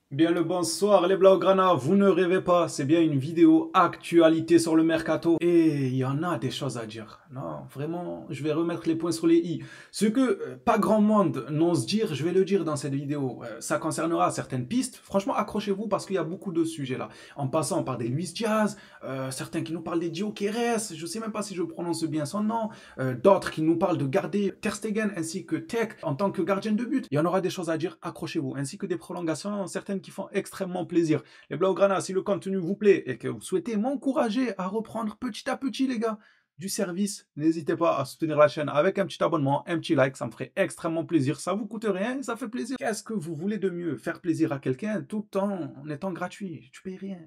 Bien le bonsoir les Blaugrana, vous ne rêvez pas, c'est bien une vidéo actualité sur le mercato et il y en a des choses à dire. Non, vraiment, je vais remettre les points sur les i. Ce que pas grand monde n'ose dire, je vais le dire dans cette vidéo. Ça concernera certaines pistes. Franchement, accrochez-vous parce qu'il y a beaucoup de sujets là. En passant par des Luis Diaz, certains qui nous parlent des Gyökeres, je sais même pas si je prononce bien son nom, d'autres qui nous parlent de garder Ter Stegen ainsi que Tech en tant que gardien de but. Il y en aura des choses à dire, accrochez-vous, ainsi que des prolongations, certaines qui font extrêmement plaisir. Les Blaugrana, si le contenu vous plaît et que vous souhaitez m'encourager à reprendre petit à petit, les gars, du service, n'hésitez pas à soutenir la chaîne avec un petit abonnement, un petit like, ça me ferait extrêmement plaisir. Ça vous coûte rien et ça fait plaisir. Qu'est-ce que vous voulez de mieux? Faire plaisir à quelqu'un tout en étant gratuit. Tu payes rien.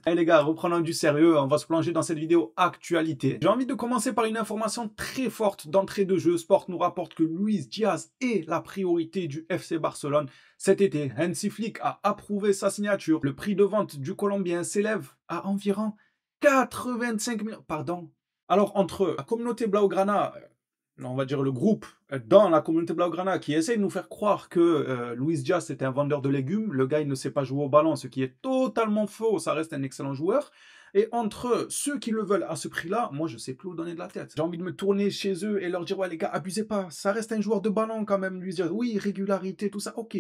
Allez les gars, reprenons du sérieux, on va se plonger dans cette vidéo actualité. J'ai envie de commencer par une information très forte d'entrée de jeu. Sport nous rapporte que Luis Diaz est la priorité du FC Barcelone. Cet été, Hansi Flick a approuvé sa signature. Le prix de vente du Colombien s'élève à environ 85 millions. Pardon. Alors, entre la communauté Blaugrana, on va dire le groupe dans la communauté Blaugrana qui essaye de nous faire croire que Luis Diaz est un vendeur de légumes, le gars il ne sait pas jouer au ballon, ce qui est totalement faux, ça reste un excellent joueur. Et entre ceux qui le veulent à ce prix-là, moi je sais plus où donner de la tête. J'ai envie de me tourner chez eux et leur dire ouais les gars abusez pas, ça reste un joueur de ballon quand même, Luis Diaz. Oui régularité tout ça, ok.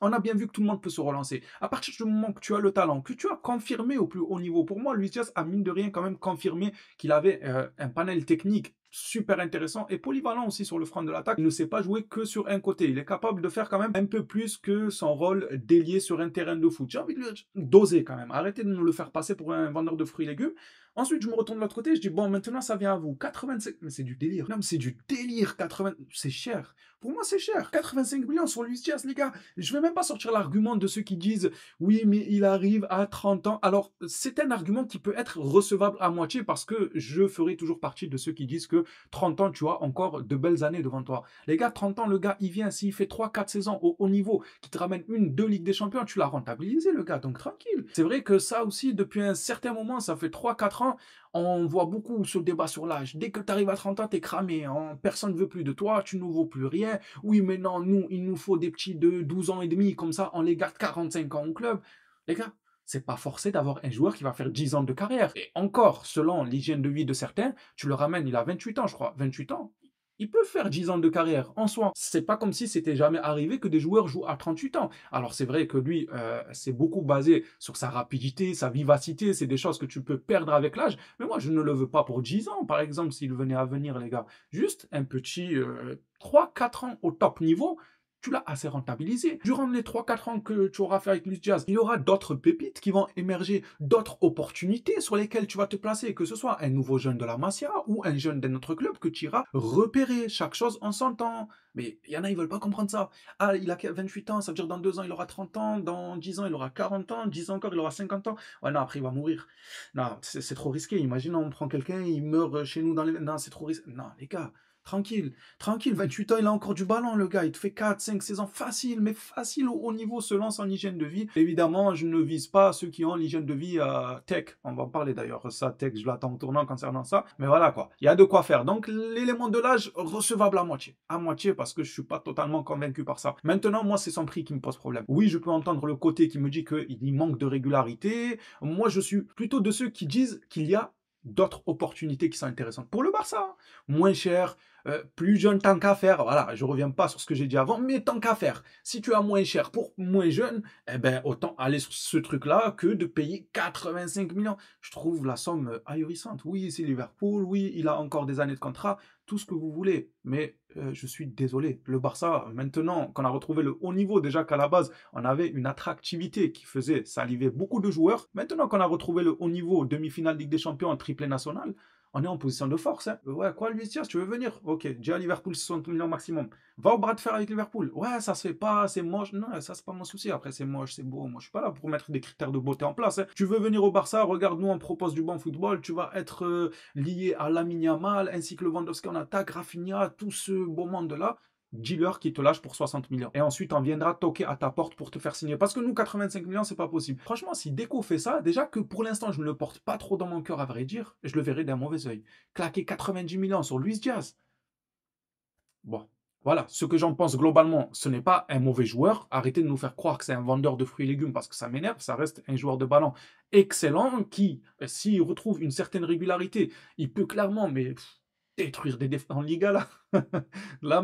On a bien vu que tout le monde peut se relancer. À partir du moment que tu as le talent, que tu as confirmé au plus haut niveau, pour moi, Luis Diaz a mine de rien quand même confirmé qu'il avait un panel technique super intéressant et polyvalent aussi sur le front de l'attaque. Il ne sait pas jouer que sur un côté. Il est capable de faire quand même un peu plus que son rôle d'ailier sur un terrain de foot. J'ai envie de le doser quand même. Arrêtez de nous le faire passer pour un vendeur de fruits et légumes. Ensuite, je me retourne de l'autre côté, je dis, bon, maintenant, ça vient à vous. 85, mais c'est du délire. Non, mais c'est du délire. 80, c'est cher. Pour moi, c'est cher. 85 millions sur Luis Diaz, les gars. Je vais même pas sortir l'argument de ceux qui disent, oui, mais il arrive à 30 ans. Alors, c'est un argument qui peut être recevable à moitié parce que je ferai toujours partie de ceux qui disent que 30 ans, tu as encore de belles années devant toi. Les gars, 30 ans, le gars, il vient, s'il fait 3, 4 saisons au haut niveau, qui te ramène une, deux Ligues des Champions, tu l'as rentabilisé, le gars, donc tranquille. C'est vrai que ça aussi, depuis un certain moment, ça fait 3, 4 ans, on voit beaucoup ce débat sur l'âge. Dès que tu arrives à 30 ans, t'es cramé. Hein. Personne ne veut plus de toi, tu ne vaux plus rien. Oui, mais non, nous, il nous faut des petits de 12 ans et demi, comme ça, on les garde 45 ans au club. Les gars, c'est pas forcé d'avoir un joueur qui va faire 10 ans de carrière. Et encore, selon l'hygiène de vie de certains, tu le ramènes, il a 28 ans, je crois. 28 ans. Il peut faire 10 ans de carrière en soi. C'est pas comme si c'était jamais arrivé que des joueurs jouent à 38 ans. Alors c'est vrai que lui, c'est beaucoup basé sur sa rapidité, sa vivacité, c'est des choses que tu peux perdre avec l'âge. Mais moi, je ne le veux pas pour 10 ans, par exemple, s'il venait à venir, les gars. Juste un petit 3-4 ans au top niveau, tu l'as assez rentabilisé. Durant les 3, 4 ans que tu auras fait avec Luis Diaz, il y aura d'autres pépites qui vont émerger, d'autres opportunités sur lesquelles tu vas te placer, que ce soit un nouveau jeune de la Masia ou un jeune d'un autre club que tu iras repérer. Chaque chose en son temps. Mais il y en a, ils veulent pas comprendre ça. Ah, il a 28 ans, ça veut dire dans 2 ans, il aura 30 ans, dans 10 ans, il aura 40 ans, 10 ans encore, il aura 50 ans. Ouais, non, après, il va mourir. Non, c'est trop risqué. Imagine, on prend quelqu'un, il meurt chez nous dans les... Non, c'est trop risqué. Non, les gars, tranquille. Tranquille, 28 ans, il a encore du ballon, le gars. Il te fait 4, 5 saisons facile, mais facile au haut niveau, se lance en hygiène de vie. Évidemment, je ne vise pas ceux qui ont l'hygiène de vie tech. On va en parler d'ailleurs. Ça, tech, je l'attends au tournant concernant ça. Mais voilà, quoi. Il y a de quoi faire. Donc, l'élément de l'âge, recevable à moitié. À moitié, parce que je suis pas totalement convaincu par ça. Maintenant, moi, c'est son prix qui me pose problème. Oui, je peux entendre le côté qui me dit qu'il manque de régularité. Moi, je suis plutôt de ceux qui disent qu'il y a d'autres opportunités qui sont intéressantes. Pour le Barça, moins cher, plus jeune tant qu'à faire, voilà, je reviens pas sur ce que j'ai dit avant, mais tant qu'à faire, si tu as moins cher pour moins jeune, eh ben autant aller sur ce truc-là que de payer 85 millions. Je trouve la somme ahurissante. Oui, c'est Liverpool, oui, il a encore des années de contrat, tout ce que vous voulez, mais je suis désolé. Le Barça, maintenant qu'on a retrouvé le haut niveau, déjà qu'à la base, on avait une attractivité qui faisait saliver beaucoup de joueurs, maintenant qu'on a retrouvé le haut niveau, demi-finale Ligue des Champions, triplé national, on est en position de force. Hein. Ouais, quoi, lui dire, tu veux venir? Ok, déjà Liverpool, 60 millions maximum. Va au bras de fer avec Liverpool. Ouais, ça se fait pas, c'est moche. Non, ça, c'est pas mon souci. Après, c'est moche, c'est beau. Moi, je suis pas là pour mettre des critères de beauté en place. Hein. Tu veux venir au Barça? Regarde, nous, on propose du bon football. Tu vas être lié à Lamine Yamal, ainsi que le Lewandowski en attaque, Rafinha, tout ce beau monde-là. Dis-leur qui te lâche pour 60 millions. Et ensuite, on viendra toquer à ta porte pour te faire signer. Parce que nous, 85 millions, c'est pas possible. Franchement, si Deco fait ça, déjà que pour l'instant, je ne le porte pas trop dans mon cœur, à vrai dire, je le verrai d'un mauvais oeil. Claquer 90 millions sur Luis Diaz. Bon, Voilà, ce que j'en pense globalement, ce n'est pas un mauvais joueur. Arrêtez de nous faire croire que c'est un vendeur de fruits et légumes parce que ça m'énerve. Ça reste un joueur de ballon excellent qui, s'il retrouve une certaine régularité, il peut clairement détruire des défenses en Liga là. Là,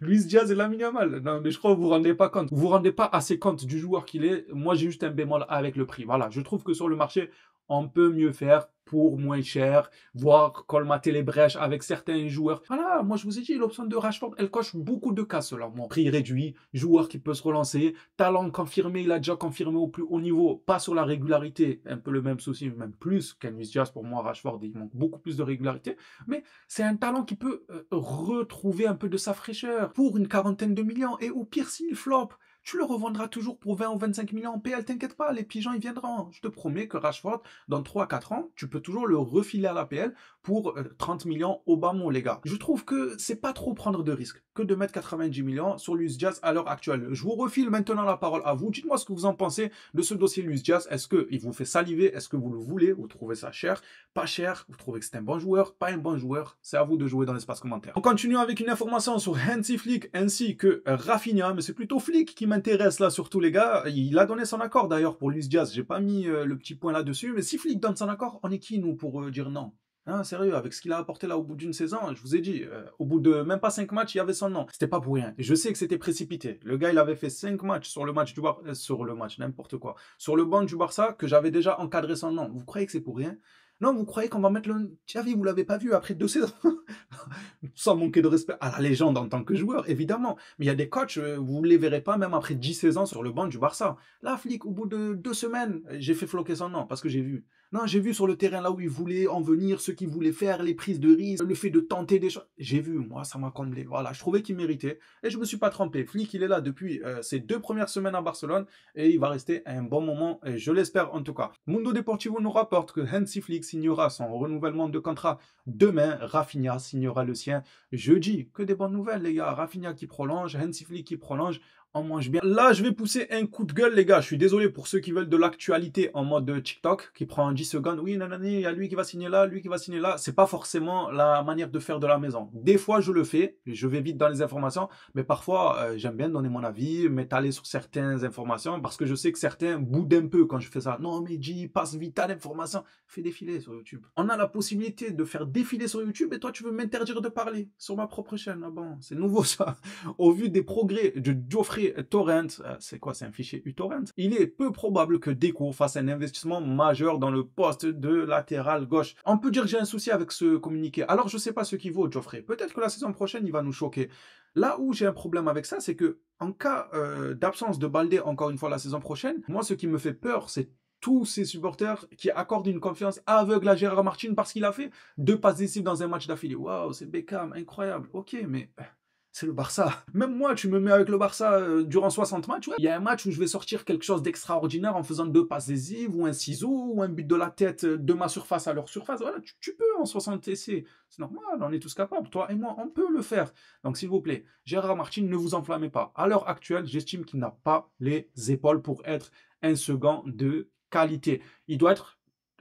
Luis Diaz et Lamine Yamal. Non, mais je crois que vous vous rendez pas compte. Vous vous rendez pas assez compte du joueur qu'il est. Moi, j'ai juste un bémol avec le prix. Voilà, je trouve que sur le marché, on peut mieux faire pour moins cher, voire colmater les brèches avec certains joueurs. Voilà, moi je vous ai dit, l'option de Rashford, elle coche beaucoup de cas selon moi. Prix réduit, joueur qui peut se relancer, talent confirmé, il a déjà confirmé au plus haut niveau, pas sur la régularité, un peu le même souci, même plus qu'un Luis Diaz. Pour moi, Rashford, il manque beaucoup plus de régularité, mais c'est un talent qui peut retrouver un peu de sa fraîcheur pour une quarantaine de millions. Et au pire, s'il flop, tu le revendras toujours pour 20 ou 25 millions en PL, t'inquiète pas, les pigeons ils viendront. Je te promets que Rashford, dans 3 à 4 ans, tu peux toujours le refiler à la PL pour 30 millions au bas mot, les gars. Je trouve que c'est pas trop prendre de risques que de mettre 90 millions sur Luis Diaz à l'heure actuelle. Je vous refile maintenant la parole à vous. Dites-moi ce que vous en pensez de ce dossier Luis Diaz. Est-ce qu'il vous fait saliver? Est-ce que vous le voulez? Vous trouvez ça cher? Pas cher? Vous trouvez que c'est un bon joueur? Pas un bon joueur? C'est à vous de jouer dans l'espace commentaire. On continue avec une information sur Hansi Flick ainsi que Rafinha, mais c'est plutôt Flick qui m'intéresse là surtout, les gars. Il a donné son accord d'ailleurs pour Luis Diaz. J'ai pas mis le petit point là-dessus, mais si Flick donne son accord, on est qui nous pour dire non? Hein, sérieux, avec ce qu'il a apporté là au bout d'une saison, je vous ai dit, au bout de même pas 5 matchs, il y avait son nom. C'était pas pour rien. Et je sais que c'était précipité. Le gars, il avait fait 5 matchs sur le match du Barça, sur le match, n'importe quoi. Sur le banc du Barça, que j'avais déjà encadré son nom. Vous croyez que c'est pour rien? Non, vous croyez qu'on va mettre le... Xavi, vous l'avez pas vu après 2 saisons? Sans manquer de respect à la légende en tant que joueur, évidemment. Mais il y a des coachs, vous ne les verrez pas même après 10 saisons sur le banc du Barça. Là, Flick, au bout de 2 semaines, j'ai fait floquer son nom parce que j'ai vu. Non, j'ai vu sur le terrain là où il voulait en venir, ce qu'il voulait faire, les prises de risque, le fait de tenter des choses. J'ai vu, moi, ça m'a comblé. Voilà, je trouvais qu'il méritait et je me suis pas trompé. Flick, il est là depuis ses 2 premières semaines à Barcelone et il va rester un bon moment, et je l'espère en tout cas. Mundo Deportivo nous rapporte que Hansi Flick signera son renouvellement de contrat demain. Rafinha signera le sien jeudi. Que des bonnes nouvelles, les gars. Rafinha qui prolonge, Hansi Flick qui prolonge. On mange bien. Là, je vais pousser un coup de gueule, les gars. Je suis désolé pour ceux qui veulent de l'actualité en mode TikTok, qui prend 10 secondes. Oui, nanani, il y a lui qui va signer là, lui qui va signer là. C'est pas forcément la manière de faire de la maison. Des fois, je le fais. Je vais vite dans les informations. Mais parfois, j'aime bien donner mon avis, m'étaler sur certaines informations, parce que je sais que certains boudent un peu quand je fais ça. Non, mais dis, passe vite à l'information. Fais défiler sur YouTube. On a la possibilité de faire défiler sur YouTube et toi, tu veux m'interdire de parler sur ma propre chaîne. Ah bon, c'est nouveau ça. Au vu des progrès de Geoffrey Torrent, c'est quoi, c'est un fichier uTorrent, il est peu probable que Deco fasse un investissement majeur dans le poste de latéral gauche. On peut dire que j'ai un souci avec ce communiqué. Alors, je sais pas ce qu'il vaut, Geoffrey. Peut-être que la saison prochaine, il va nous choquer. Là où j'ai un problème avec ça, c'est que en cas d'absence de Baldé, encore une fois, la saison prochaine, moi, ce qui me fait peur, c'est tous ces supporters qui accordent une confiance aveugle à Gérard Martin parce qu'il a fait 2 passes décisives dans un match d'affilée. Waouh, c'est Beckham, incroyable. Ok, mais c'est le Barça. Même moi, tu me mets avec le Barça durant 60 matchs, ouais. Il y a un match où je vais sortir quelque chose d'extraordinaire en faisant 2 passes décisives, ou un ciseau, ou un but de la tête de ma surface à leur surface. Voilà, tu peux en 60 essais. C'est normal, on est tous capables. Toi et moi, on peut le faire. Donc, s'il vous plaît, Gérard Martin, ne vous enflammez pas. À l'heure actuelle, j'estime qu'il n'a pas les épaules pour être un second de qualité. Il doit être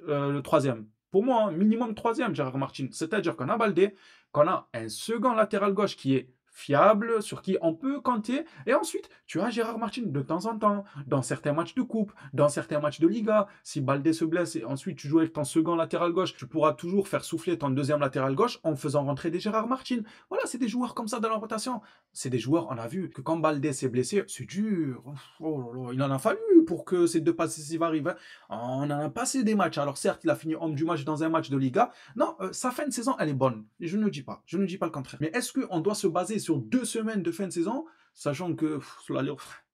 le troisième. Pour moi, hein, minimum troisième, Gérard Martin. C'est-à-dire qu'on a Baldé, qu'on a un second latéral gauche qui est fiable, sur qui on peut compter. Et ensuite, tu as Gérard Martin de temps en temps, dans certains matchs de coupe, dans certains matchs de Liga. Si Baldé se blesse et ensuite tu joues avec ton second latéral gauche, tu pourras toujours faire souffler ton deuxième latéral gauche en faisant rentrer des Gérard Martin. Voilà, c'est des joueurs comme ça dans la rotation. C'est des joueurs, on a vu que quand Baldé s'est blessé, c'est dur. Oh là là, il en a fallu pour que ces 2 passes décisives arrivent. On en a passé des matchs. Alors certes, il a fini homme du match dans un match de Liga. Non, sa fin de saison, elle est bonne. Je ne dis pas. Je ne dis pas le contraire. Mais est-ce qu'on doit se baser sur 2 semaines de fin de saison, sachant que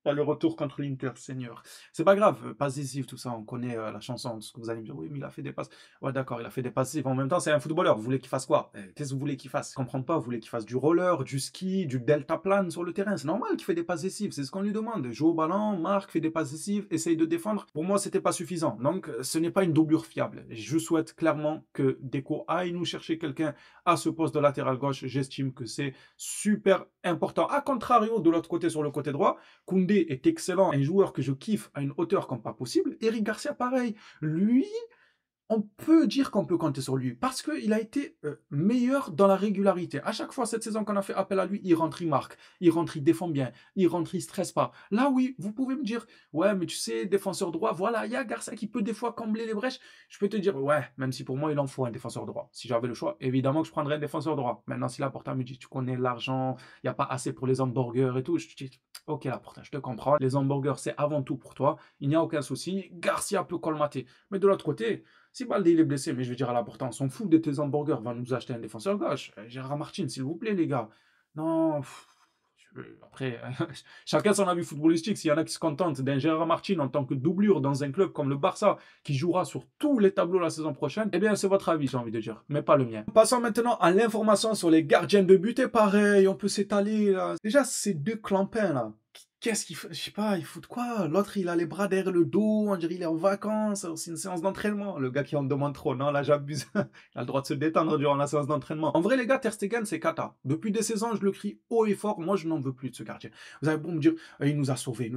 le retour contre l'Inter, Seigneur. C'est pas grave, passe décisive, tout ça, on connaît la chanson, ce que vous allez me dire, oui, mais il a fait des passes. Ouais, d'accord, il a fait des passes décisives. En même temps, c'est un footballeur, vous voulez qu'il fasse quoi? Qu'est-ce que vous voulez qu'il fasse? Je comprends pas, vous voulez qu'il fasse du roller, du ski, du deltaplane sur le terrain. C'est normal qu'il fait des passes décisives, c'est ce qu'on lui demande. Joue au ballon, marque, fait des passes décisives, essaye de défendre. Pour moi, c'était pas suffisant. Donc, ce n'est pas une doublure fiable. Je souhaite clairement que Deco aille nous chercher quelqu'un à ce poste de latéral gauche. J'estime que c'est super important. A contrario, de l'autre côté, sur le côté droit, Koundé est excellent, un joueur que je kiffe à une hauteur comme pas possible. Eric Garcia, pareil. Lui, on peut dire qu'on peut compter sur lui parce qu'il a été meilleur dans la régularité. À chaque fois cette saison qu'on a fait appel à lui, il rentre, il marque, il rentre, il défend bien, il rentre, il stresse pas. Là, oui, vous pouvez me dire, ouais, mais tu sais, défenseur droit, voilà, il y a Garcia qui peut des fois combler les brèches. Je peux te dire, ouais, même si pour moi, il en faut un défenseur droit. Si j'avais le choix, évidemment que je prendrais un défenseur droit. Maintenant, si la Porta me dit, tu connais l'argent, il n'y a pas assez pour les hamburgers et tout, je te dis, ok, la Porta, je te comprends. Les hamburgers, c'est avant tout pour toi. Il n'y a aucun souci. Garcia peut colmater. Mais de l'autre côté, si Balde il est blessé, mais je vais dire à la Porta, on s'en fout de tes hamburgers, va nous acheter un défenseur gauche. Gérard Martin, s'il vous plaît, les gars. Non, après, chacun son avis footballistique. S'il y en a qui se contentent d'un Gérard Martin en tant que doublure dans un club comme le Barça, qui jouera sur tous les tableaux la saison prochaine, eh bien, c'est votre avis, j'ai envie de dire, mais pas le mien. Passons maintenant à l'information sur les gardiens de but. Et pareil, on peut s'étaler là. Déjà, ces deux clampins là. Qu'est-ce qu'il fait? Je sais pas, il fout de quoi? L'autre, il a les bras derrière le dos, on dirait il est en vacances, c'est une séance d'entraînement. Le gars qui en demande trop, non, là j'abuse. Il a le droit de se détendre durant la séance d'entraînement. En vrai, les gars, Ter Stegen, c'est cata. Depuis des saisons, je le crie haut et fort, moi je n'en veux plus de ce gardien. Vous avez beau me dire, il nous a sauvés,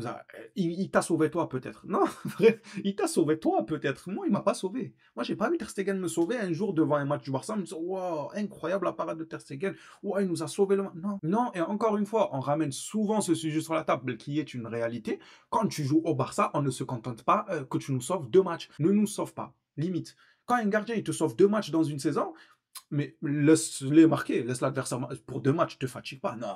il t'a sauvé toi peut-être. Non, vrai, il t'a sauvé toi peut-être. Moi, il m'a pas sauvé. Moi, j'ai pas vu Ter Stegen me sauver un jour devant un match du Barça, me disant, wow, incroyable la parade de Ter Stegen, wow, il nous a sauvé le match. Non, non, et encore une fois, on ramène souvent ce sujet sur la table qui est une réalité. Quand tu joues au Barça, on ne se contente pas que tu nous sauves 2 matchs. Ne nous sauve pas. Limite. Quand un gardien il te sauve 2 matchs dans une saison, mais laisse-les marquer, laisse l'adversaire pour 2 matchs, te fatigue pas. Non,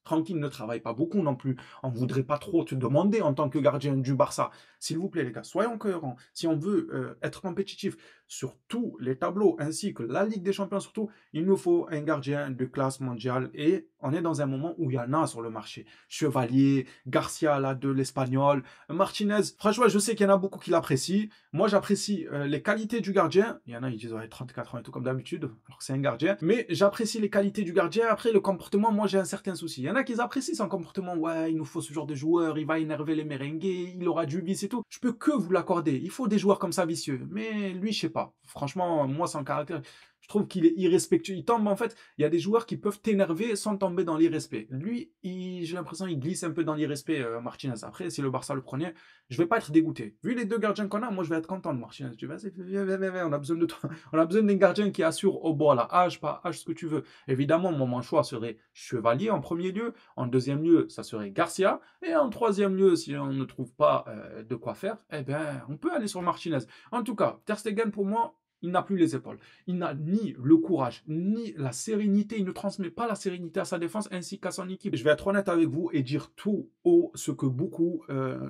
tranquille, ne travaille pas beaucoup non plus. On ne voudrait pas trop te demander en tant que gardien du Barça. S'il vous plaît, les gars, soyons cohérents. Si on veut être compétitif sur tous les tableaux, ainsi que la Ligue des Champions surtout, il nous faut un gardien de classe mondiale. Et on est dans un moment où il y en a sur le marché. Chevalier, Garcia, là, de l'Espagnol, Martinez. Franchement, je sais qu'il y en a beaucoup qui l'apprécient. Moi, j'apprécie les qualités du gardien. Il y en a, ils disent, ouais, 34 ans et tout comme d'habitude, alors que c'est un gardien. Mais j'apprécie les qualités du gardien. Après, le comportement, moi, j'ai un certain souci. Il y en a qui apprécient son comportement. Ouais, il nous faut ce genre de joueur, il va énerver les merengues, il aura du vice et tout. Je peux que vous l'accorder. Il faut des joueurs comme ça vicieux. Mais lui, je sais pas. Franchement, moi, son caractère, je trouve qu'il est irrespectueux. Il tombe, en fait, il y a des joueurs qui peuvent t'énerver sans tomber dans l'irrespect. Lui, j'ai l'impression qu'il glisse un peu dans l'irrespect, Martinez. Après, si le Barça le prenait, je vais pas être dégoûté. Vu les deux gardiens qu'on a, moi, je vais être content de Martinez. Je dis, vas-y, viens, on a besoin de toi. On a besoin d'un gardien qui assure au bord, là, âge, pas âge, ce que tu veux. Évidemment, mon choix serait Chevalier en premier lieu. En deuxième lieu, ça serait Garcia. Et en troisième lieu, si on ne trouve pas de quoi faire, eh bien, on peut aller sur Martinez. En tout cas, Ter Stegen, pour moi, il n'a plus les épaules. Il n'a ni le courage, ni la sérénité. Il ne transmet pas la sérénité à sa défense ainsi qu'à son équipe. Je vais être honnête avec vous et dire tout haut ce que beaucoup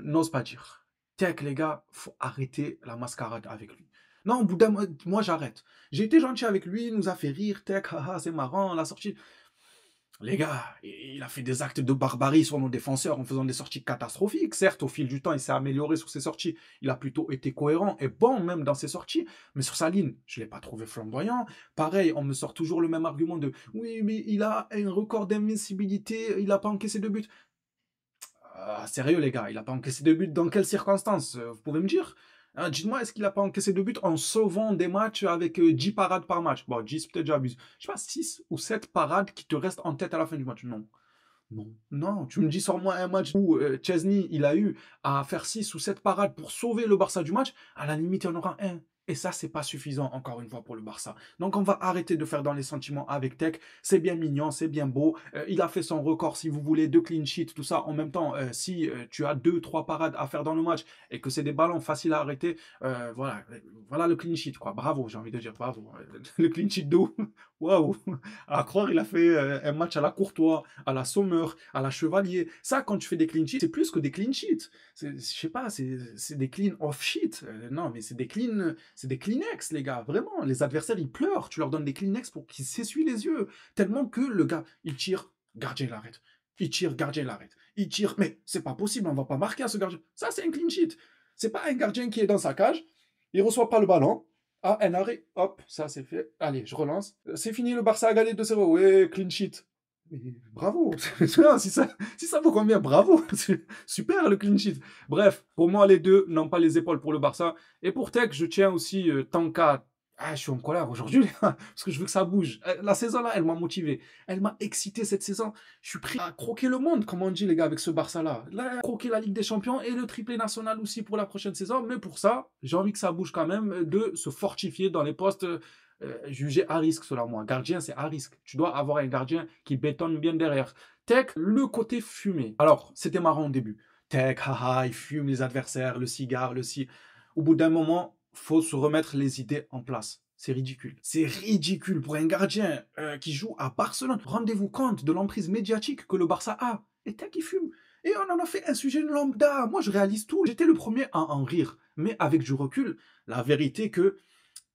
n'osent pas dire. Tech, les gars, faut arrêter la mascarade avec lui. Non, au bout d'un mois, moi j'arrête. J'ai été gentil avec lui, il nous a fait rire, Tech, haha, c'est marrant, la sortie. Les gars, il a fait des actes de barbarie sur nos défenseurs en faisant des sorties catastrophiques. Certes, au fil du temps, il s'est amélioré sur ses sorties. Il a plutôt été cohérent et bon même dans ses sorties. Mais sur sa ligne, je ne l'ai pas trouvé flamboyant. Pareil, on me sort toujours le même argument de « Oui, mais il a un record d'invincibilité, il n'a pas encaissé de but. » Sérieux, les gars, il n'a pas encaissé de but dans quelles circonstances? Vous pouvez me dire? Hein, dites-moi, est-ce qu'il n'a pas encaissé de but en sauvant des matchs avec 10 parades par match? Bon, 10, peut-être j'abuse. Je sais pas, 6 ou 7 parades qui te restent en tête à la fin du match? Non. Non, non, tu me dis, sors-moi un match où Chesney, il a eu à faire 6 ou 7 parades pour sauver le Barça du match. À la limite, il y en aura un. Et ça, c'est pas suffisant, encore une fois, pour le Barça. Donc, on va arrêter de faire dans les sentiments avec Tech. C'est bien mignon, c'est bien beau. Il a fait son record, si vous voulez, de clean sheet, tout ça. En même temps, si tu as 2-3 parades à faire dans le match et que c'est des ballons faciles à arrêter, voilà le clean sheet, quoi. Bravo, j'ai envie de dire, bravo. Le clean sheet d'eau, waouh. À croire, il a fait un match à la Courtois, à la Sommer, à la Chevalier. Ça, quand tu fais des clean sheets, c'est plus que des clean sheets. Je sais pas, c'est des clean off sheet. Non, mais c'est des Kleenex, les gars. Vraiment, les adversaires, ils pleurent. Tu leur donnes des Kleenex pour qu'ils s'essuient les yeux. Tellement que le gars, il tire, gardien l'arrête. Il tire, gardien l'arrête. Il tire, mais c'est pas possible, on va pas marquer à ce gardien. Ça, c'est un clean sheet. C'est pas un gardien qui est dans sa cage, il reçoit pas le ballon. Ah, un arrêt, hop, ça c'est fait. Allez, je relance. C'est fini, le Barça a gagné 2-0. Ouais, clean sheet. Mais bravo, si ça vous convient, bravo, super le clean sheet. Bref, pour moi les deux n'ont pas les épaules pour le Barça. Et pour Tech, je tiens aussi, tant qu'à Ah, je suis en colère aujourd'hui, les gars, parce que je veux que ça bouge. La saison là, elle m'a motivé. Elle m'a excité cette saison. Je suis prêt à croquer le monde, comme on dit, les gars, avec ce Barça-là. Là, croquer la Ligue des Champions et le triplé national aussi pour la prochaine saison. Mais pour ça, j'ai envie que ça bouge quand même, de se fortifier dans les postes jugés à risque, selon moi. Gardien, c'est à risque. Tu dois avoir un gardien qui bétonne bien derrière. Tech, le côté fumé. Alors, c'était marrant au début. Tech, haha, il fume les adversaires, le cigare, le ci. Au bout d'un moment, faut se remettre les idées en place. C'est ridicule. C'est ridicule pour un gardien qui joue à Barcelone. Rendez-vous compte de l'emprise médiatique que le Barça a. Et Tech, il fume. Et on en a fait un sujet lambda. Moi, je réalise tout. J'étais le premier à en rire. Mais avec du recul, la vérité que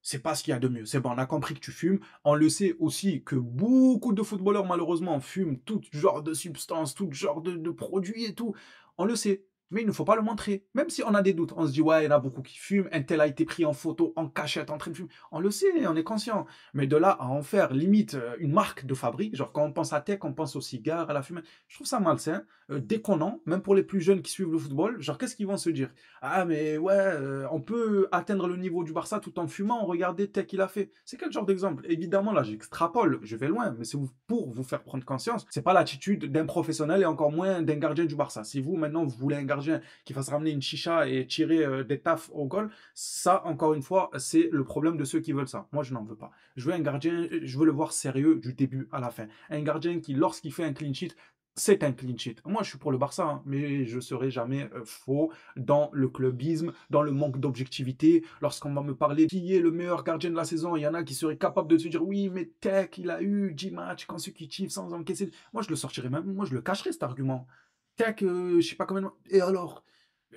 c'est pas ce qu'il y a de mieux. C'est bon, on a compris que tu fumes. On le sait aussi que beaucoup de footballeurs, malheureusement, fument tout genre de substances, tout genre de produits et tout. On le sait. Mais il ne faut pas le montrer. Même si on a des doutes. On se dit, ouais, il y en a beaucoup qui fument. Un tel a été pris en photo, en cachette, en train de fumer. On le sait, on est conscient. Mais de là à en faire limite une marque de fabrique, genre quand on pense à tech, on pense au cigare, à la fumée. Je trouve ça malsain, déconnant, même pour les plus jeunes qui suivent le football. Genre, qu'est-ce qu'ils vont se dire? Ah, mais ouais, on peut atteindre le niveau du Barça tout en fumant. Regardez tel qu'il a fait. C'est quel genre d'exemple? Évidemment, là, j'extrapole, je vais loin, mais c'est pour vous faire prendre conscience. C'est pas l'attitude d'un professionnel et encore moins d'un gardien du Barça. Si vous, maintenant, vous voulez un gardien qui fasse ramener une chicha et tirer des tafs au goal, ça, encore une fois, c'est le problème de ceux qui veulent ça. Moi, je n'en veux pas. Je veux un gardien, je veux le voir sérieux du début à la fin. Un gardien qui, lorsqu'il fait un clean sheet, c'est un clean sheet. Moi, je suis pour le Barça, hein, mais je serai jamais faux dans le clubisme, dans le manque d'objectivité. Lorsqu'on va me parler qui est le meilleur gardien de la saison, il y en a qui seraient capables de se dire oui, mais Tech, il a eu 10 matchs consécutifs sans encaisser. Moi, je le sortirais même, moi, je le cacherais cet argument. Tac, je sais pas combien de... Et alors?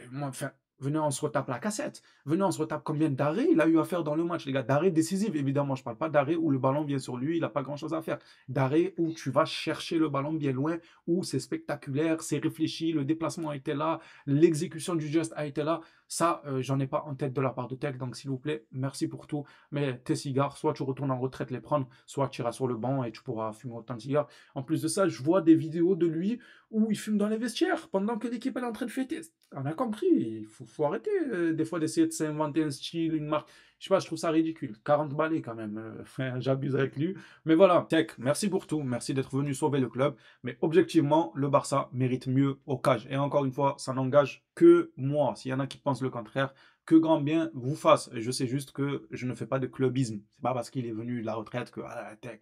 Moi, enfin, venez, on se retape la cassette. Venez, on se retape combien d'arrêts il a eu à faire dans le match, les gars. D'arrêts décisifs, évidemment. Je parle pas d'arrêts où le ballon vient sur lui, il n'a pas grand-chose à faire. D'arrêts où tu vas chercher le ballon bien loin, où c'est spectaculaire, c'est réfléchi, le déplacement a été là, l'exécution du geste a été là. Ça, j'en ai pas en tête de la part de Tech, donc s'il vous plaît, merci pour tout. Mais tes cigares, soit tu retournes en retraite les prendre, soit tu iras sur le banc et tu pourras fumer autant de cigares. En plus de ça, je vois des vidéos de lui où il fume dans les vestiaires pendant que l'équipe est en train de fêter. On a compris, il faut arrêter des fois d'essayer de s'inventer un style, une marque. Je sais pas, je trouve ça ridicule. 40 balais quand même, enfin, j'abuse avec lui. Mais voilà, Tech, merci pour tout, merci d'être venu sauver le club. Mais objectivement, le Barça mérite mieux au cage. Et encore une fois, ça n'engage que moi. S'il y en a qui pensent le contraire, que grand bien vous fasse. Je sais juste que je ne fais pas de clubisme. C'est pas parce qu'il est venu de la retraite que Tech,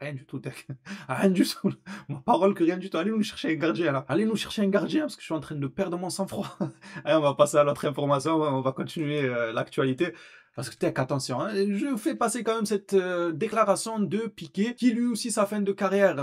rien du tout, Tech. Rien du tout. Ma parole que rien du tout. Allez nous chercher un gardien là. Allez nous chercher un gardien parce que je suis en train de perdre mon sang-froid. Allez, on va passer à l'autre information. On va continuer l'actualité. Parce que Tech, attention, hein, je fais passer quand même cette déclaration de Piqué, qui lui aussi, sa fin de carrière,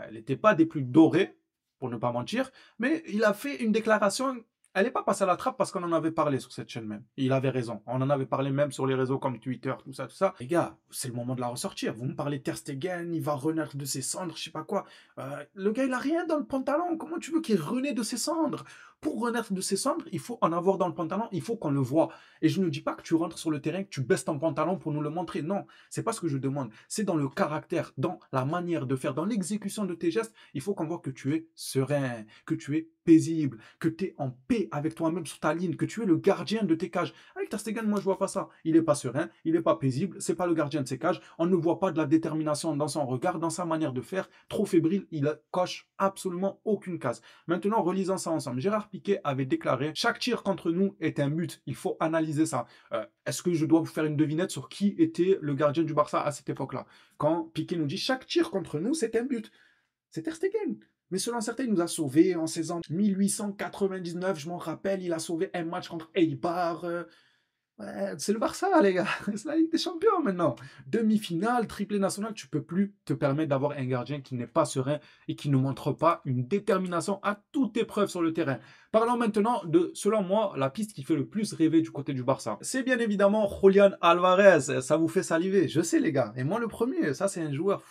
elle n'était pas des plus dorées, pour ne pas mentir, mais il a fait une déclaration, elle n'est pas passée à la trappe parce qu'on en avait parlé sur cette chaîne même. Et il avait raison, on en avait parlé même sur les réseaux comme Twitter, tout ça, tout ça. Les gars, c'est le moment de la ressortir. Vous me parlez de Ter Stegen, il va renaître de ses cendres, je sais pas quoi. Le gars, il a rien dans le pantalon, comment tu veux qu'il renaisse de ses cendres? Pour renaître de ses cendres, il faut en avoir dans le pantalon, il faut qu'on le voit. Et je ne dis pas que tu rentres sur le terrain, que tu baisses ton pantalon pour nous le montrer. Non, c'est pas ce que je demande. C'est dans le caractère, dans la manière de faire, dans l'exécution de tes gestes. Il faut qu'on voit que tu es serein, que tu es paisible, que tu es en paix avec toi-même sur ta ligne, que tu es le gardien de tes cages. Avec Ter Stegen, moi je vois pas ça. Il est pas serein, il est pas paisible, c'est pas le gardien de ses cages. On ne voit pas de la détermination dans son regard, dans sa manière de faire. Trop fébrile, il coche absolument aucune case. Maintenant, relisons ça ensemble. Gérard Piqué avait déclaré: chaque tir contre nous est un but. Il faut analyser ça. Est-ce que je dois vous faire une devinette sur qui était le gardien du Barça à cette époque-là? Quand Piqué nous dit chaque tir contre nous, c'est un but. C'est Ter Stegen. Mais selon certains, il nous a sauvés en saison 1899. Je m'en rappelle, il a sauvé un match contre Eibar. Ouais, c'est le Barça, les gars. C'est la Ligue des Champions maintenant. Demi-finale, triplé national, tu peux plus te permettre d'avoir un gardien qui n'est pas serein et qui ne montre pas une détermination à toute épreuve sur le terrain. Parlons maintenant de, selon moi, la piste qui fait le plus rêver du côté du Barça. C'est bien évidemment Julián Álvarez. Ça vous fait saliver, je sais, les gars. Et moi, le premier, ça, c'est un joueur.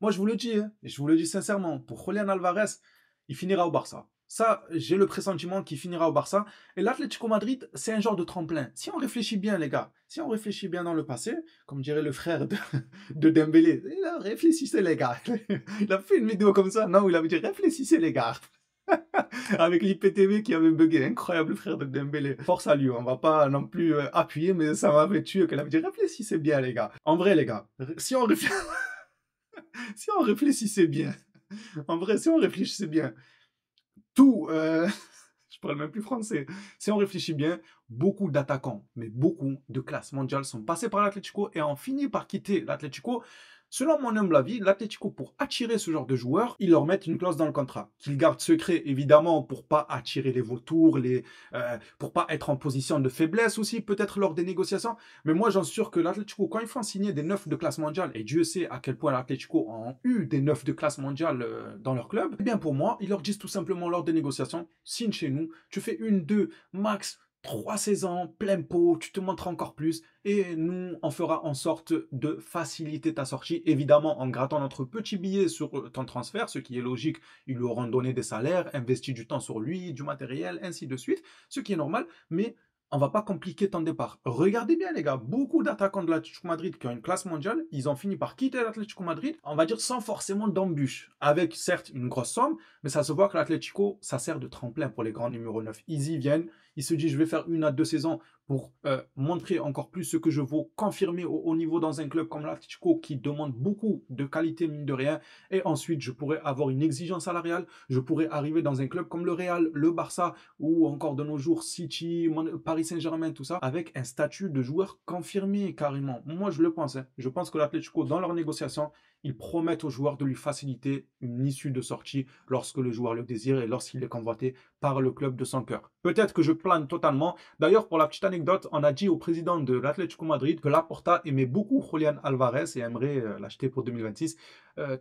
Moi, je vous le dis, hein, et je vous le dis sincèrement, pour Julián Álvarez, il finira au Barça. Ça, j'ai le pressentiment qu'il finira au Barça. Et l'Atlético Madrid, c'est un genre de tremplin. Si on réfléchit bien, les gars, si on réfléchit bien dans le passé, comme dirait le frère de Dembélé, réfléchissez, les gars. Il a fait une vidéo comme ça, non, où il avait dit réfléchissez, les gars. Avec l'IPTV qui avait bugué. Incroyable frère de Dembélé. Force à lui, on va pas non plus appuyer, mais ça m'avait tué qu'elle avait dit réfléchissez bien les gars. En vrai les gars, si on, si on réfléchissait bien, en vrai si on réfléchissait bien, tout, je parle même plus français, si on réfléchit bien, beaucoup d'attaquants, mais beaucoup de classes mondiales sont passés par l'Atlético et ont fini par quitter l'Atlético. Selon mon humble avis, l'Atlético, pour attirer ce genre de joueurs, ils leur mettent une clause dans le contrat, qu'ils gardent secret évidemment pour pas attirer les vautours, pour pas être en position de faiblesse aussi, peut-être lors des négociations. Mais moi, j'en suis sûr que l'Atlético, quand ils font signer des neufs de classe mondiale, et Dieu sait à quel point l'Atlético ont eu des neufs de classe mondiale dans leur club, eh bien pour moi, ils leur disent tout simplement lors des négociations, signe chez nous, tu fais une, deux, max 3 saisons, plein pot, tu te montres encore plus et nous, on fera en sorte de faciliter ta sortie, évidemment en grattant notre petit billet sur ton transfert, ce qui est logique, ils lui auront donné des salaires, investi du temps sur lui, du matériel, ainsi de suite, ce qui est normal, mais on va pas compliquer ton départ. Regardez bien les gars, beaucoup d'attaquants de l'Atlético Madrid qui ont une classe mondiale, ils ont fini par quitter l'Atlético Madrid, on va dire sans forcément d'embûches, avec certes une grosse somme, mais ça se voit que l'Atlético, ça sert de tremplin pour les grands numéros 9. Ils y viennent, ils se disent je vais faire 1 à 2 saisons pour montrer encore plus ce que je vaux, confirmer au haut niveau dans un club comme l'Atlético qui demande beaucoup de qualité mine de rien, et ensuite je pourrais avoir une exigence salariale, je pourrais arriver dans un club comme le Real, le Barça, ou encore de nos jours City, Paris Saint-Germain, tout ça, avec un statut de joueur confirmé carrément. Moi je le pense, hein. Je pense que l'Atlético dans leurs négociations, ils promettent aux joueurs de lui faciliter une issue de sortie lorsque le joueur le désire et lorsqu'il est convoité par le club de son cœur. Peut-être que je plane totalement. D'ailleurs, pour la petite anecdote, on a dit au président de l'Atlético Madrid que Laporta aimait beaucoup Julián Alvarez et aimerait l'acheter pour 2026.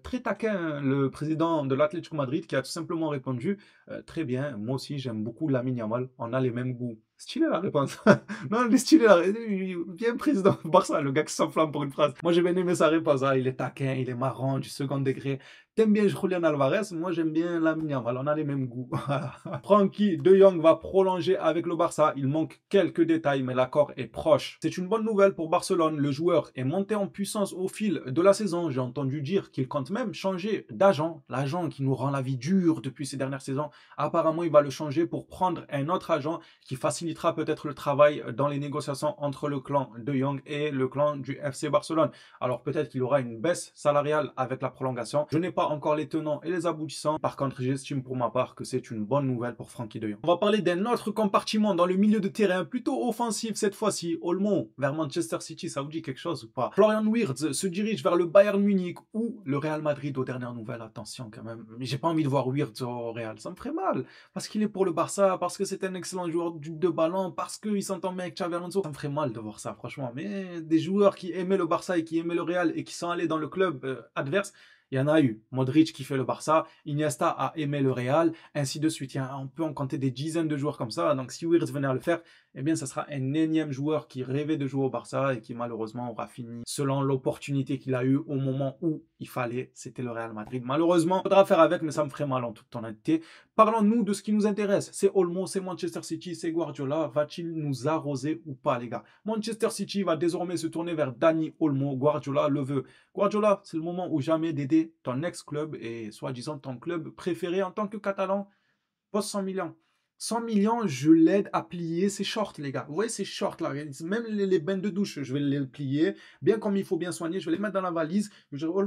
Très taquin, le président de l'Atlético Madrid qui a tout simplement répondu très bien, moi aussi j'aime beaucoup Lamine Yamal, on a les mêmes goûts. Stylé la réponse. Non, il est stylé la réponse. Bien président Barça, le gars qui s'enflamme pour une phrase. Moi j'ai bien aimé sa réponse. Ah, il est taquin, il est marrant, du second degré. T'aimes bien Julián Alvarez, moi j'aime bien Lamine Yamal, on a les mêmes goûts. Frenkie de Jong va prolonger avec le Barça, il manque quelques détails mais l'accord est proche. C'est une bonne nouvelle pour Barcelone, le joueur est monté en puissance au fil de la saison, j'ai entendu dire qu'il compte même changer d'agent, l'agent qui nous rend la vie dure depuis ces dernières saisons, apparemment il va le changer pour prendre un autre agent qui facilitera peut-être le travail dans les négociations entre le clan de Jong et le clan du FC Barcelone. Alors peut-être qu'il y aura une baisse salariale avec la prolongation, je n'ai pas encore les tenants et les aboutissants. Par contre, j'estime pour ma part que c'est une bonne nouvelle pour Frenkie de Jong. On va parler d'un autre compartiment dans le milieu de terrain, plutôt offensif cette fois-ci. Olmo vers Manchester City, ça vous dit quelque chose ou pas? Florian Wirtz se dirige vers le Bayern Munich ou le Real Madrid aux dernières nouvelles. Attention quand même, mais j'ai pas envie de voir Wirtz au Real, ça me ferait mal. Parce qu'il est pour le Barça, parce que c'est un excellent joueur de ballon, parce qu'il s'entend bien avec Xavi Alonso. Ça me ferait mal de voir ça, franchement. Mais des joueurs qui aimaient le Barça et qui aimaient le Real et qui sont allés dans le club adverse, il y en a eu. Modric qui fait le Barça, Iniesta a aimé le Real, ainsi de suite. On peut en compter des dizaines de joueurs comme ça. Donc si Wirtz venait à le faire, eh bien ça sera un énième joueur qui rêvait de jouer au Barça et qui malheureusement aura fini selon l'opportunité qu'il a eue au moment où il fallait. C'était le Real Madrid. Malheureusement, il faudra faire avec, mais ça me ferait mal en toute honnêteté. Parlons-nous de ce qui nous intéresse. C'est Olmo, c'est Manchester City, c'est Guardiola. Va-t-il nous arroser ou pas, les gars? Manchester City va désormais se tourner vers Dani Olmo. Guardiola le veut. Guardiola, c'est le moment ou jamais d'aider ton ex-club et soi-disant ton club préféré en tant que Catalan. Poste 100 millions. 100 millions, je l'aide à plier ses shorts, les gars. Vous voyez ces shorts là, même les bains de douche, je vais les plier, bien comme il faut bien soigner, je vais les mettre dans la valise. Je vais dire, oh,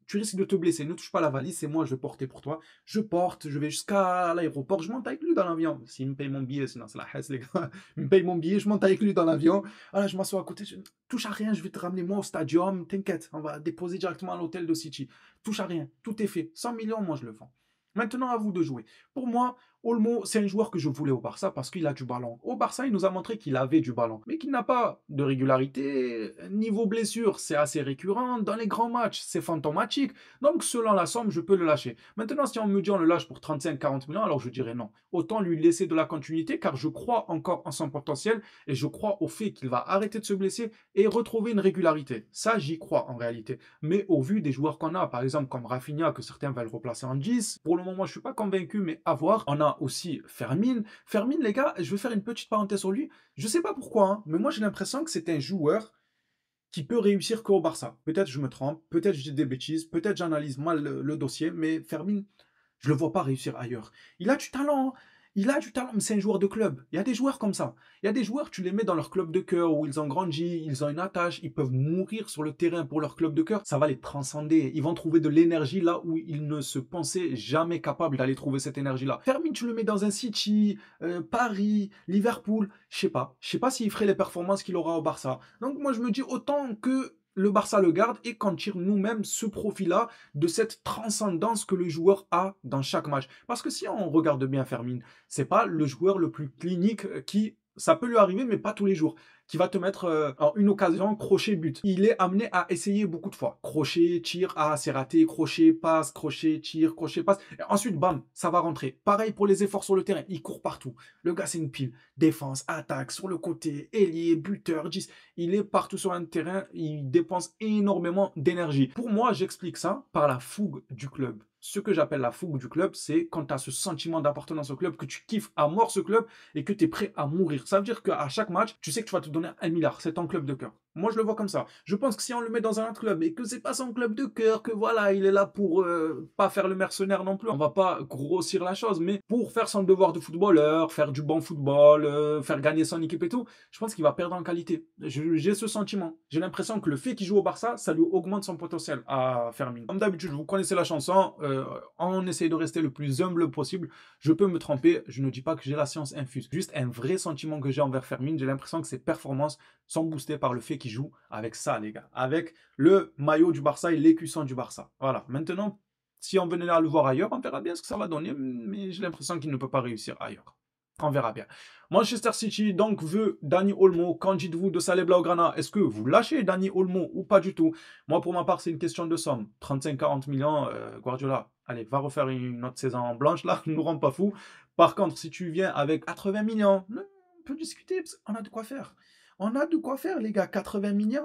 tu risques de te blesser, ne touche pas la valise, c'est moi, je vais porter pour toi. Je porte, je vais jusqu'à l'aéroport, je monte avec lui dans l'avion. S'il me paye mon billet, sinon c'est la haisse, les gars. Il me paye mon billet, je monte avec lui dans l'avion. Ah, je m'assois à côté, je touche à rien, je vais te ramener moi au stadium, t'inquiète, on va déposer directement à l'hôtel de City. Touche à rien, tout est fait. 100 millions, moi je le vends. Maintenant, à vous de jouer. Pour moi, Olmo, c'est un joueur que je voulais au Barça parce qu'il a du ballon. Au Barça, il nous a montré qu'il avait du ballon, mais qu'il n'a pas de régularité. Niveau blessure, c'est assez récurrent. Dans les grands matchs, c'est fantomatique. Donc, selon la somme, je peux le lâcher. Maintenant, si on me dit on le lâche pour 35-40 millions, alors je dirais non. Autant lui laisser de la continuité car je crois encore en son potentiel et je crois au fait qu'il va arrêter de se blesser et retrouver une régularité. Ça, j'y crois en réalité. Mais au vu des joueurs qu'on a, par exemple comme Rafinha, que certains veulent replacer en 10, pour le moment, je ne suis pas convaincu, mais à voir. On a aussi Fermin. Fermin, les gars, je vais faire une petite parenthèse sur lui. Je ne sais pas pourquoi, hein, mais moi j'ai l'impression que c'est un joueur qui peut réussir qu'au Barça. Peut-être je me trompe, peut-être je dis des bêtises, peut-être j'analyse mal le dossier, mais Fermin, Je le vois pas réussir ailleurs. Il a du talent, hein. Il a du talent, mais c'est un joueur de club. Il y a des joueurs comme ça. Il y a des joueurs, tu les mets dans leur club de cœur où ils ont grandi, ils ont une attache, ils peuvent mourir sur le terrain pour leur club de cœur. Ça va les transcender. Ils vont trouver de l'énergie là où ils ne se pensaient jamais capables d'aller trouver cette énergie-là. Fermin, tu le mets dans un City, Paris, Liverpool, je sais pas. Je sais pas s'il ferait les performances qu'il aura au Barça. Donc moi je me dis autant que le Barça le garde et qu'en tire nous-mêmes ce profil-là de cette transcendance que le joueur a dans chaque match. Parce que si on regarde bien Fermin, c'est pas le joueur le plus clinique qui, ça peut lui arriver, mais pas tous les jours, qui va te mettre en une occasion, crochet, but. Il est amené à essayer beaucoup de fois. Crochet, tir, ah, c'est raté, crochet, passe, crochet, tir, crochet, passe. Et ensuite, bam, ça va rentrer. Pareil pour les efforts sur le terrain. Il court partout. Le gars, c'est une pile. Défense, attaque, sur le côté, ailier, buteur, 10. Il est partout sur un terrain. Il dépense énormément d'énergie. Pour moi, j'explique ça par la fougue du club. Ce que j'appelle la fougue du club, c'est quand tu as ce sentiment d'appartenance au club, que tu kiffes à mort ce club et que tu es prêt à mourir. Ça veut dire qu'à chaque match, tu sais que tu vas te donner 1 milliard. C'est ton club de cœur. Moi, je le vois comme ça. Je pense que si on le met dans un autre club et que c'est pas son club de cœur, que voilà, il est là pour pas faire le mercenaire non plus, on va pas grossir la chose, mais pour faire son devoir de footballeur, faire du bon football, faire gagner son équipe et tout, je pense qu'il va perdre en qualité. J'ai ce sentiment. J'ai l'impression que le fait qu'il joue au Barça, ça lui augmente son potentiel à Fermin. Comme d'habitude, vous connaissez la chanson, on essaye de rester le plus humble possible. Je peux me tromper, je ne dis pas que j'ai la science infuse. Juste un vrai sentiment que j'ai envers Fermin, j'ai l'impression que ses performances sont boostés par le fait qu'il joue avec ça, les gars. Avec le maillot du Barça et l'écusson du Barça. Voilà. Maintenant, si on venait à le voir ailleurs, on verra bien ce que ça va donner, mais j'ai l'impression qu'il ne peut pas réussir ailleurs. On verra bien. Manchester City donc veut Dani Olmo. Qu'en dites-vous de Saleh Blaugrana? Est-ce que vous lâchez Dani Olmo ou pas du tout? Moi, pour ma part, c'est une question de somme. 35-40 millions, Guardiola, allez, va refaire une autre saison blanche là, ne nous rend pas fous. Par contre, si tu viens avec 80 millions, on peut discuter, on a de quoi faire. On a de quoi faire, les gars. 80 millions,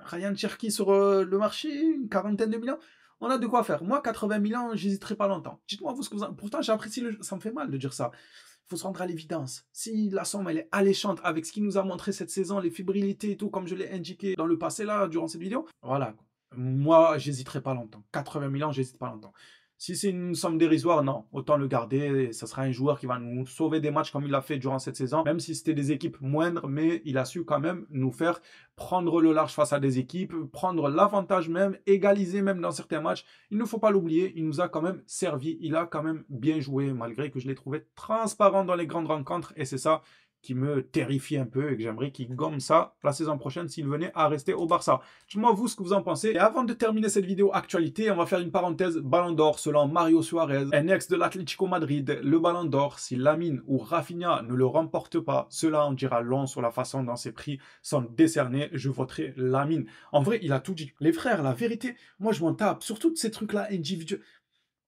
Ryan Cherki sur le marché, une quarantaine de millions. On a de quoi faire. Moi, 80 millions, j'hésiterai pas longtemps. Dites-moi vous ce que vous en... Pourtant, j'apprécie le jeu. Ça me fait mal de dire ça. Il faut se rendre à l'évidence. Si la somme, elle est alléchante avec ce qu'il nous a montré cette saison, les fébrilités et tout, comme je l'ai indiqué dans le passé, là, durant cette vidéo, voilà. Moi, j'hésiterai pas longtemps. 80 millions, j'hésite pas longtemps. Si c'est une somme dérisoire, non. Autant le garder. Ça sera un joueur qui va nous sauver des matchs comme il l'a fait durant cette saison. Même si c'était des équipes moindres, mais il a su quand même nous faire prendre le large face à des équipes, prendre l'avantage même, égaliser même dans certains matchs. Il ne faut pas l'oublier, il nous a quand même servi. Il a quand même bien joué, malgré que je l'ai trouvé transparent dans les grandes rencontres. Et c'est ça qui me terrifie un peu et que j'aimerais qu'il gomme ça la saison prochaine s'il venait à rester au Barça. Dites-moi vous ce que vous en pensez. Et avant de terminer cette vidéo actualité, on va faire une parenthèse Ballon d'Or selon Mario Suarez, un ex de l'Atlético Madrid. Le Ballon d'Or, si Lamine ou Rafinha ne le remportent pas, cela en dira long sur la façon dont ces prix sont décernés. Je voterai Lamine. En vrai, il a tout dit. Les frères, la vérité, moi je m'en tape. Surtout de ces trucs-là individuels.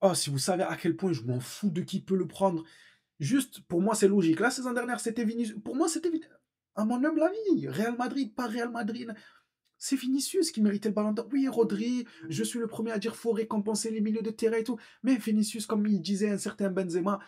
Oh, si vous savez à quel point je m'en fous de qui peut le prendre. Juste, pour moi, c'est logique. La saison dernière, c'était Vinicius. Pour moi, c'était à mon humble avis. Real Madrid, pas Real Madrid. C'est Vinicius qui méritait le ballon d'or. Oui, Rodri, je suis le premier à dire qu'il faut récompenser les milieux de terrain et tout. Mais Vinicius, comme il disait un certain Benzema,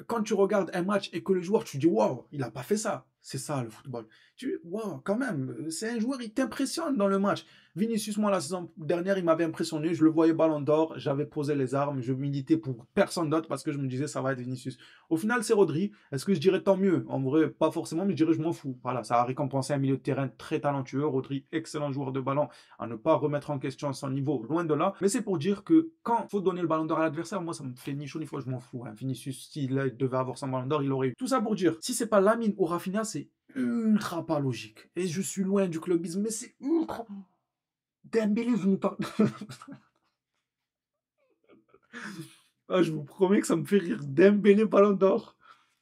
quand tu regardes un match et que le joueur, tu dis waouh, il n'a pas fait ça. C'est ça le football. Tu dis waouh, quand même, c'est un joueur, il t'impressionne dans le match. Vinicius, moi, la saison dernière, il m'avait impressionné. Je le voyais ballon d'or, j'avais posé les armes, je militais pour personne d'autre parce que je me disais ça va être Vinicius. Au final, c'est Rodri. Est-ce que je dirais tant mieux? En vrai, pas forcément, mais je dirais je m'en fous. Voilà, ça a récompensé un milieu de terrain très talentueux. Rodri, excellent joueur de ballon, à ne pas remettre en question son niveau, loin de là. Mais c'est pour dire que quand il faut donner le ballon d'or à l'adversaire, moi, ça me fait ni chaud ni froid, je m'en fous. Hein. Vinicius, s'il devait avoir son ballon d'or, il aurait eu. Tout ça pour dire, si c'est pas Lamine ou Rafinha, c'est ultra pas logique. Et je suis loin du clubisme, mais c'est ultra... Dembélé, vous me parlez... Ah, je vous promets que ça me fait rire. Dembélé, ballon d'or.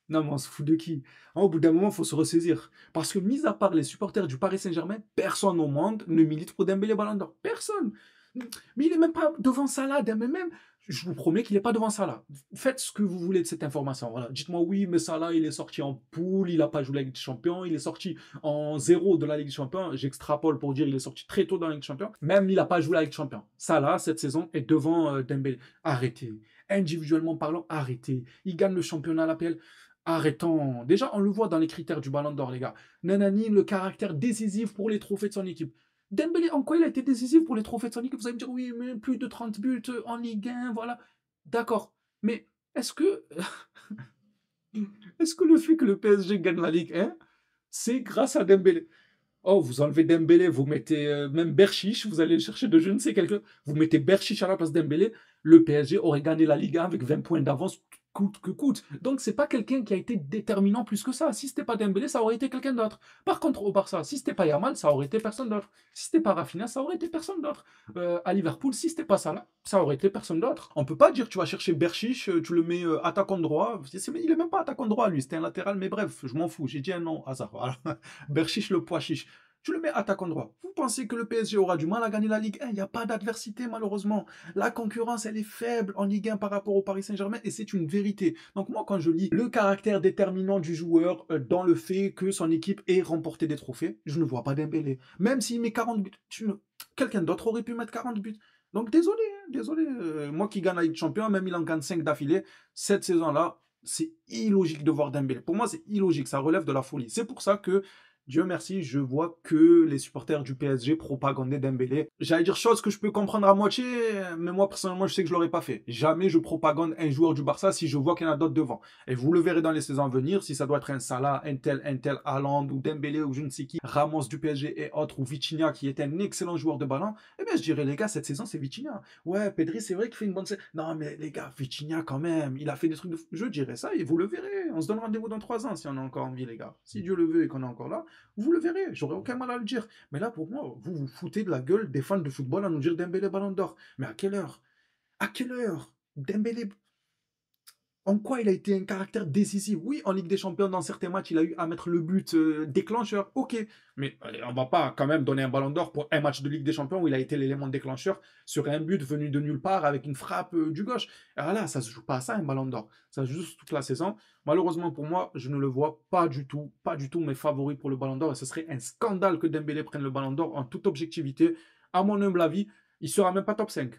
Non, mais on se fout de qui? Au bout d'un moment, il faut se ressaisir. Parce que, mis à part les supporters du Paris Saint-Germain, personne au monde ne milite pour Dembélé Ballon d'Or. Personne. Mais il n'est même pas devant Salah. Mais même, je vous promets qu'il n'est pas devant Salah. Faites ce que vous voulez de cette information. Voilà. Dites-moi, oui, mais Salah, il est sorti en poule, il n'a pas joué la Ligue des Champions, il est sorti en 0 de la Ligue des Champions. J'extrapole pour dire il est sorti très tôt dans la Ligue des Champions. Même il n'a pas joué la Ligue des Champions. Salah, cette saison, est devant Dembélé. Arrêtez. Individuellement parlant, arrêtez. Il gagne le championnat à l'APL. Arrêtons. Déjà, on le voit dans les critères du Ballon d'Or, les gars. Nanani, le caractère décisif pour les trophées de son équipe. Dembélé, en quoi il a été décisif pour les trophées de son équipe? Vous allez me dire, oui, mais plus de 30 buts en Ligue 1, voilà. D'accord. Mais Est-ce que, est-ce que le fait que le PSG gagne la Ligue 1, c'est grâce à Dembélé? Oh, vous enlevez Dembélé, vous mettez même Berchiche, vous allez chercher de je ne sais quelqu'un, vous mettez Berchiche à la place de Dembélé, le PSG aurait gagné la Liga avec 20 points d'avance coûte que coûte. Donc c'est pas quelqu'un qui a été déterminant plus que ça. Si c'était pas Dembélé, ça aurait été quelqu'un d'autre. Par contre, au Barça, si c'était pas Yamal, ça aurait été personne d'autre. Si c'était pas Rafinha, ça aurait été personne d'autre. À Liverpool, si c'était pas Salah, ça aurait été personne d'autre. On peut pas dire tu vas chercher Berchiche, tu le mets attaquant droit. Il est même pas attaquant droit lui, c'était un latéral, mais bref, je m'en fous. J'ai dit un nom hasard. Voilà. Berchiche le pois chiche. Tu le mets attaquant droit. Vous pensez que le PSG aura du mal à gagner la Ligue 1? Il n'y a pas d'adversité malheureusement. La concurrence, elle est faible en Ligue 1 par rapport au Paris Saint-Germain et c'est une vérité. Donc moi, quand je lis le caractère déterminant du joueur dans le fait que son équipe ait remporté des trophées, je ne vois pas Dembélé. Même s'il met 40 buts, quelqu'un d'autre aurait pu mettre 40 buts. Donc désolé, hein, désolé. Moi qui gagne la Ligue des Champions, même il en gagne 5 d'affilée, cette saison-là, c'est illogique de voir Dembélé. Pour moi, c'est illogique, ça relève de la folie. C'est pour ça que Dieu merci, je vois que les supporters du PSG propagandaient Dembélé. J'allais dire chose que je peux comprendre à moitié, mais moi personnellement je sais que je l'aurais pas fait. Jamais je propagande un joueur du Barça si je vois qu'il y en a d'autres devant. Et vous le verrez dans les saisons à venir, si ça doit être un Salah, un tel Haaland ou Dembélé ou je ne sais qui, Ramos du PSG et autres, ou Vitinha qui est un excellent joueur de ballon, eh bien je dirais les gars, cette saison c'est Vitinha. Ouais, Pedri c'est vrai qu'il fait une bonne saison. Non mais les gars, Vitinha quand même, il a fait des trucs de... Je dirais ça et vous le verrez. On se donne rendez-vous dans 3 ans si on a encore envie les gars. Si Dieu le veut et qu'on est encore là. Vous le verrez, j'aurais aucun mal à le dire. Mais là, pour moi, vous vous foutez de la gueule des fans de football à nous dire Dembélé Ballon d'Or. Mais à quelle heure? À quelle heure? Dembélé, en quoi il a été un caractère décisif? Oui, en Ligue des Champions, dans certains matchs, il a eu à mettre le but déclencheur, ok. Mais allez, on va pas quand même donner un ballon d'or pour un match de Ligue des Champions où il a été l'élément déclencheur sur un but venu de nulle part avec une frappe du gauche. Alors là, ça se joue pas à ça, un ballon d'or. Ça se joue toute la saison. Malheureusement pour moi, je ne le vois pas du tout mes favoris pour le ballon d'or. Et ce serait un scandale que Dembélé prenne le ballon d'or en toute objectivité. À mon humble avis, il sera même pas top 5.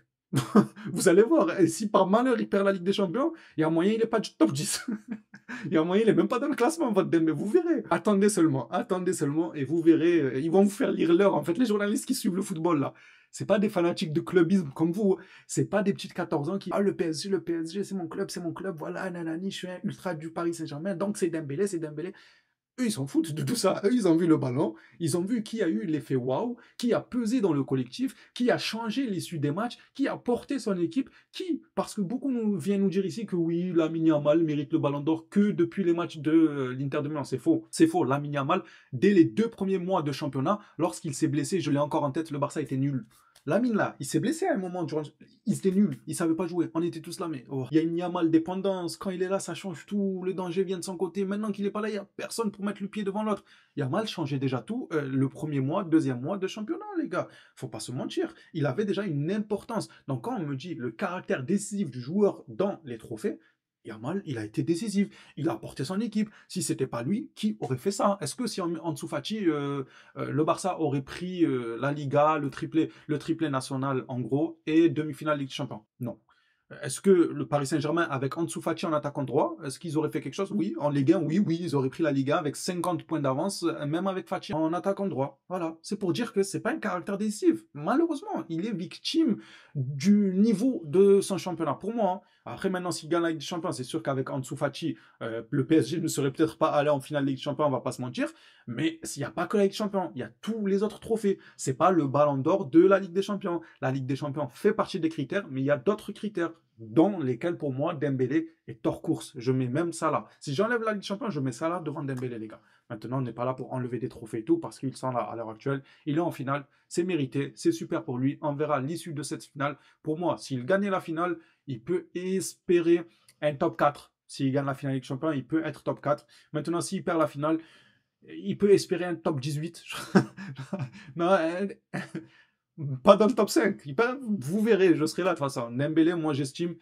Vous allez voir, et si par malheur il perd la Ligue des Champions, il y a moyen il n'est pas du top 10. Il y a moyen il n'est même pas dans le classement, votre Dembélé. Vous verrez. Attendez seulement, et vous verrez. Ils vont vous faire lire l'heure. En fait, les journalistes qui suivent le football, là, c'est pas des fanatiques de clubisme comme vous. C'est pas des petites 14 ans qui. Ah, le PSG, c'est mon club, voilà, nanani, je suis un ultra du Paris Saint-Germain, donc c'est Dembélé, c'est Dembélé. Eux, ils s'en foutent de tout ça. Eux, ils ont vu le ballon, ils ont vu qui a eu l'effet waouh, qui a pesé dans le collectif, qui a changé l'issue des matchs, qui a porté son équipe, qui, parce que beaucoup viennent nous dire ici que oui, Lamine Yamal mérite le ballon d'or que depuis les matchs de l'Inter de Milan. C'est faux. C'est faux. Lamine Yamal, dès les 2 premiers mois de championnat, lorsqu'il s'est blessé, je l'ai encore en tête, le Barça était nul. Lamine là, il s'est blessé à un moment, il était nul, il savait pas jouer, on était tous là, mais oh. Il y a une Yamal dépendance, quand il est là, ça change tout, le danger vient de son côté, maintenant qu'il est pas là, il y a personne pour mettre le pied devant l'autre. Yamal changeait déjà tout le premier mois, deuxième mois de championnat, les gars. Faut pas se mentir, il avait déjà une importance. Donc quand on me dit le caractère décisif du joueur dans les trophées, Yamal, il a été décisif. Il a apporté son équipe. Si c'était pas lui, qui aurait fait ça? Est-ce que si Ansu Fati, le Barça aurait pris la Liga, le triplé national en gros, et demi-finale Ligue des Champions? Non. Est-ce que le Paris Saint-Germain, avec Ansu Fati en attaquant droit, est-ce qu'ils auraient fait quelque chose? Oui. En Ligue 1, oui, oui, ils auraient pris la Liga avec 50 points d'avance, même avec Fati en attaquant droit. Voilà. C'est pour dire que c'est pas un caractère décisif. Malheureusement, il est victime du niveau de son championnat. Pour moi, hein. Après, maintenant, s'il gagne la Ligue des Champions, c'est sûr qu'avec Ansu Fati, le PSG ne serait peut-être pas allé en finale de Ligue des Champions, on va pas se mentir. Mais s'il n'y a pas que la Ligue des Champions, il y a tous les autres trophées. C'est pas le ballon d'or de la Ligue des Champions. La Ligue des Champions fait partie des critères, mais il y a d'autres critères dans lesquels, pour moi, Dembélé est hors course. Je mets même ça là. Si j'enlève la Ligue des Champions, je mets ça là devant Dembélé, les gars. Maintenant, on n'est pas là pour enlever des trophées et tout, parce qu'ils sont là à l'heure actuelle. Il est en finale, c'est mérité, c'est super pour lui. On verra l'issue de cette finale. Pour moi, s'il gagne la finale, il peut espérer un top 4. S'il gagne la finale Ligue des Champions, il peut être top 4. Maintenant, s'il perd la finale, il peut espérer un top 18. Non, pas dans le top 5. Vous verrez, je serai là de toute façon. Dembélé, moi j'estime,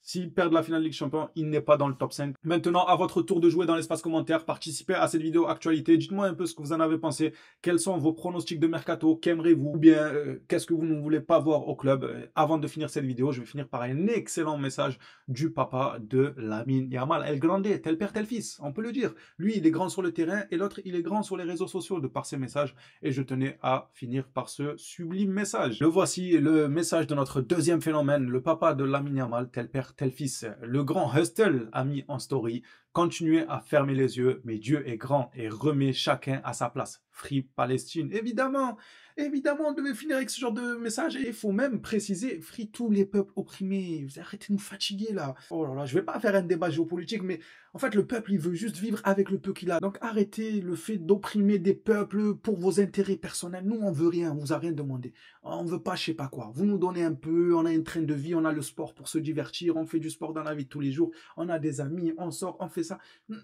s'il perd la finale de Ligue des Champions, il n'est pas dans le top 5. Maintenant, à votre tour de jouer dans l'espace commentaire, participez à cette vidéo actualité. Dites-moi un peu ce que vous en avez pensé. Quels sont vos pronostics de mercato? Qu'aimerez-vous? Ou bien, qu'est-ce que vous ne voulez pas voir au club? Avant de finir cette vidéo, je vais finir par un excellent message du papa de Lamine Yamal. El Grande, tel père, tel fils, on peut le dire. Lui, il est grand sur le terrain et l'autre, il est grand sur les réseaux sociaux de par ses messages. Et je tenais à finir par ce sublime message. Le voici, le message de notre deuxième phénomène, le papa de Lamine Yamal, tel père, père, tel fils. Le grand Hustle a mis en story. Continuez à fermer les yeux, mais Dieu est grand et remet chacun à sa place. Free Palestine, évidemment. Évidemment, on devait finir avec ce genre de message. Et il faut même préciser, free tous les peuples opprimés. Vous arrêtez de nous fatiguer là. Oh là là, je vais pas faire un débat géopolitique, mais en fait, le peuple, il veut juste vivre avec le peu qu'il a. Donc arrêtez le fait d'opprimer des peuples pour vos intérêts personnels. Nous, on veut rien, on vous a rien demandé. On veut pas, je sais pas quoi. Vous nous donnez un peu, on a une train de vie, on a le sport pour se divertir, on fait du sport dans la vie de tous les jours, on a des amis, on sort, on fait ça.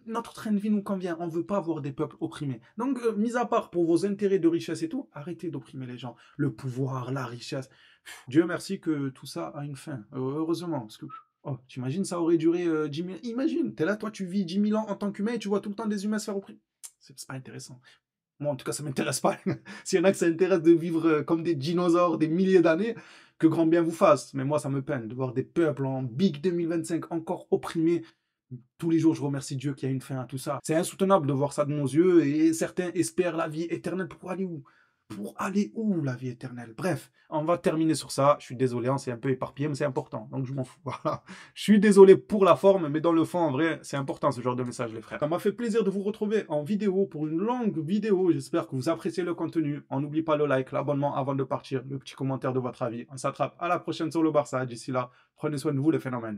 Notre train de vie nous convient, on veut pas voir des peuples opprimés. Donc, mis à part pour vos intérêts de richesse et tout, arrêtez d'opprimer les gens. Le pouvoir, la richesse. Dieu merci que tout ça a une fin. Heureusement, parce que oh, t'imagines, ça aurait duré 10 000... Imagine, t'es là, toi, tu vis 10 000 ans en tant qu'humain et tu vois tout le temps des humains se faire opprimer. C'est pas intéressant. Moi, en tout cas, ça m'intéresse pas. S'il y en a que ça intéresse de vivre comme des dinosaures des milliers d'années, que grand bien vous fasse. Mais moi, ça me peine de voir des peuples en Big 2025 encore opprimés. Tous les jours, je remercie Dieu qu'il y a une fin à tout ça. C'est insoutenable de voir ça de nos yeux et certains espèrent la vie éternelle. Pour aller où? Pour aller où, la vie éternelle? Bref, on va terminer sur ça. Je suis désolé, on s'est un peu éparpillé, mais c'est important. Donc, je m'en fous. Voilà. Je suis désolé pour la forme, mais dans le fond, en vrai, c'est important ce genre de message, les frères. Ça m'a fait plaisir de vous retrouver en vidéo pour une longue vidéo. J'espère que vous appréciez le contenu. On n'oublie pas le like, l'abonnement avant de partir, le petit commentaire de votre avis. On s'attrape à la prochaine sur le Barça. D'ici là, prenez soin de vous, les phénomènes.